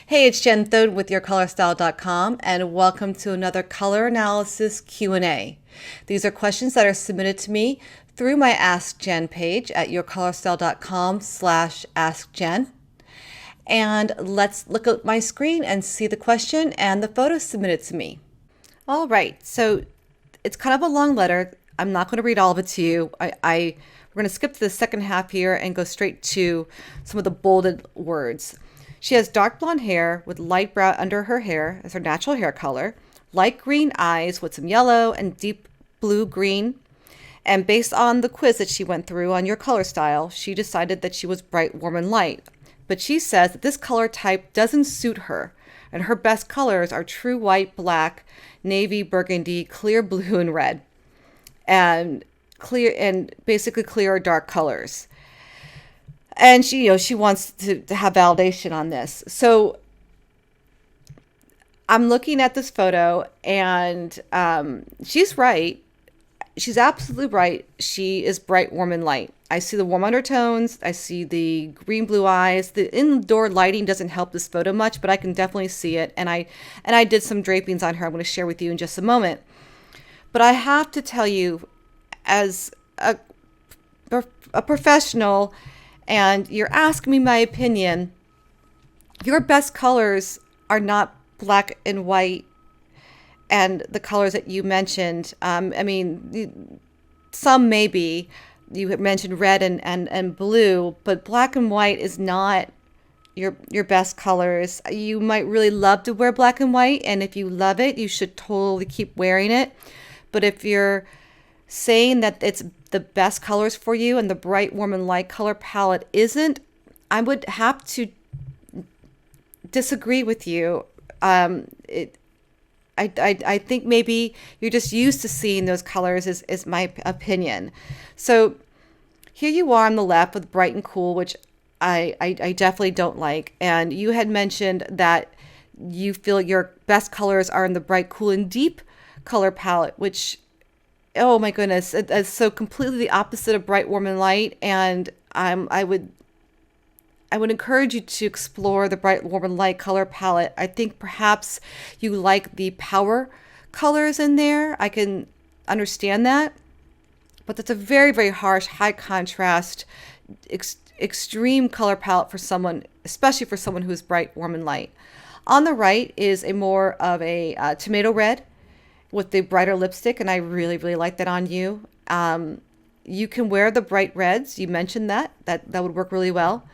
Hey, it's Jen Thode with yourcolorstyle.com and welcome to another color analysis Q&A. These are questions that are submitted to me through my Ask Jen page at yourcolorstyle.com/askjen. And let's look at my screen and see the question and the photos submitted to me. All right, so it's kind of a long letter. I'm not going to read all of it to you. We're going to skip to the second half here and go straight to some of the bolded words. She has dark blonde hair with light brown under her hair as her natural hair color, light green eyes with some yellow and deep blue-green. And based on the quiz that she went through on Your Color Style, she decided that she was bright, warm, and light. But she says that this color type doesn't suit her, and her best colors are true white, black, navy, burgundy, clear blue, and red, and basically clear or dark colors. And she wants to have validation on this. So I'm looking at this photo, and she's right. She's absolutely right. She is bright, warm, and light. I see the warm undertones. I see the green blue eyes. The indoor lighting doesn't help this photo much, but I can definitely see it. And I did some drapings on her. I'm going to share with you in just a moment. But I have to tell you, as a professional, and you're asking me my opinion, your best colors are not black and white and the colors that you mentioned. Some maybe. You mentioned red and blue, but black and white is not your best colors. You might really love to wear black and white, and if you love it, you should totally keep wearing it. But if you're saying that it's the best colors for you and the bright, warm, and light color palette isn't, I would have to disagree with you. I think maybe you're just used to seeing those colors is my opinion. So here you are on the left with bright and cool, which I definitely don't like. And you had mentioned that you feel your best colors are in the bright, cool, and deep color palette, which, oh my goodness, it's so completely the opposite of bright, warm, and light. And I would encourage you to explore the bright, warm, and light color palette. I think perhaps you like the power colors in there. I can understand that. But that's a very, very harsh, high contrast, extreme color palette for someone, especially for someone who's bright, warm, and light. On the right is a more of a tomato red with the brighter lipstick, and I really, really like that on you. You can wear the bright reds. You mentioned that would work really well.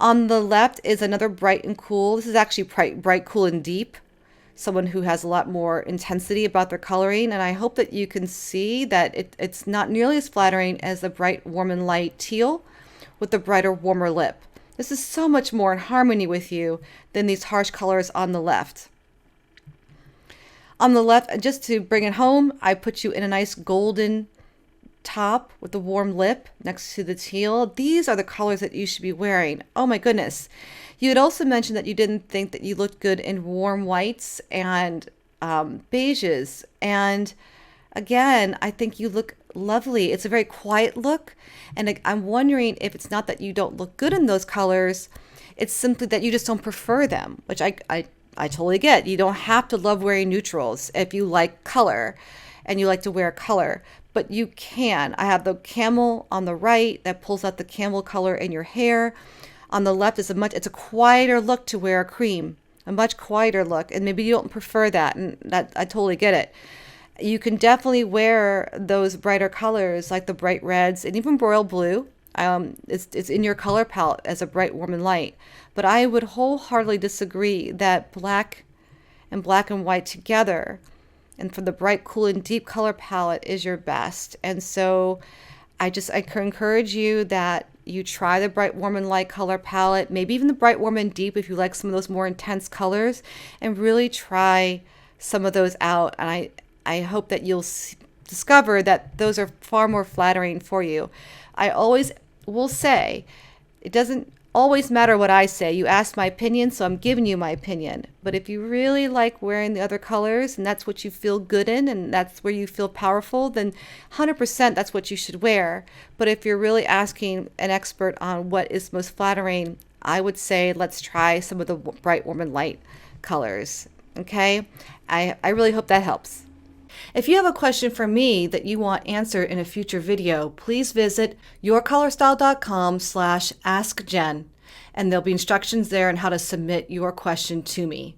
On the left is another bright and cool. This is actually bright, cool, and deep. Someone who has a lot more intensity about their coloring, and I hope that you can see that it's not nearly as flattering as the bright, warm, and light teal with the brighter, warmer lip. This is so much more in harmony with you than these harsh colors on the left. On the left, just to bring it home, I put you in a nice golden top with the warm lip next to the teal. These are the colors that you should be wearing. Oh my goodness. You had also mentioned that you didn't think that you looked good in warm whites and beiges. And again, I think you look lovely. It's a very quiet look. And I'm wondering if it's not that you don't look good in those colors. It's simply that you just don't prefer them, which I totally get. You don't have to love wearing neutrals if you like color and you like to wear color, but you can. I have the camel on the right that pulls out the camel color in your hair. On the left is it's a quieter look to wear a cream, a much quieter look, and maybe you don't prefer that, and that I totally get it. You can definitely wear those brighter colors like the bright reds and even royal blue. It's in your color palette as a bright, warm, and light. But I would wholeheartedly disagree that black and white together and for the bright, cool, and deep color palette is your best. And so I encourage you that you try the bright, warm, and light color palette, maybe even the bright, warm, and deep if you like some of those more intense colors, and really try some of those out. And I hope that you'll discover that those are far more flattering for you. I always will say, it doesn't always matter what I say. You asked my opinion, so I'm giving you my opinion. But if you really like wearing the other colors and that's what you feel good in and that's where you feel powerful, then 100% that's what you should wear. But if you're really asking an expert on what is most flattering, I would say let's try some of the bright, warm, and light colors. Okay, I really hope that helps. If you have a question for me that you want answered in a future video, please visit yourcolorstyle.com/askjen, and there'll be instructions there on how to submit your question to me.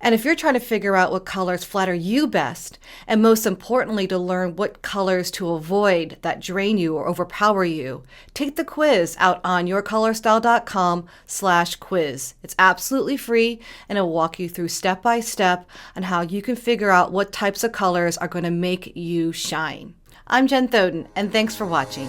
And if you're trying to figure out what colors flatter you best, and most importantly, to learn what colors to avoid that drain you or overpower you, take the quiz out on yourcolorstyle.com/quiz. It's absolutely free, and it'll walk you through step by step on how you can figure out what types of colors are going to make you shine. I'm Jen Thoden, and thanks for watching.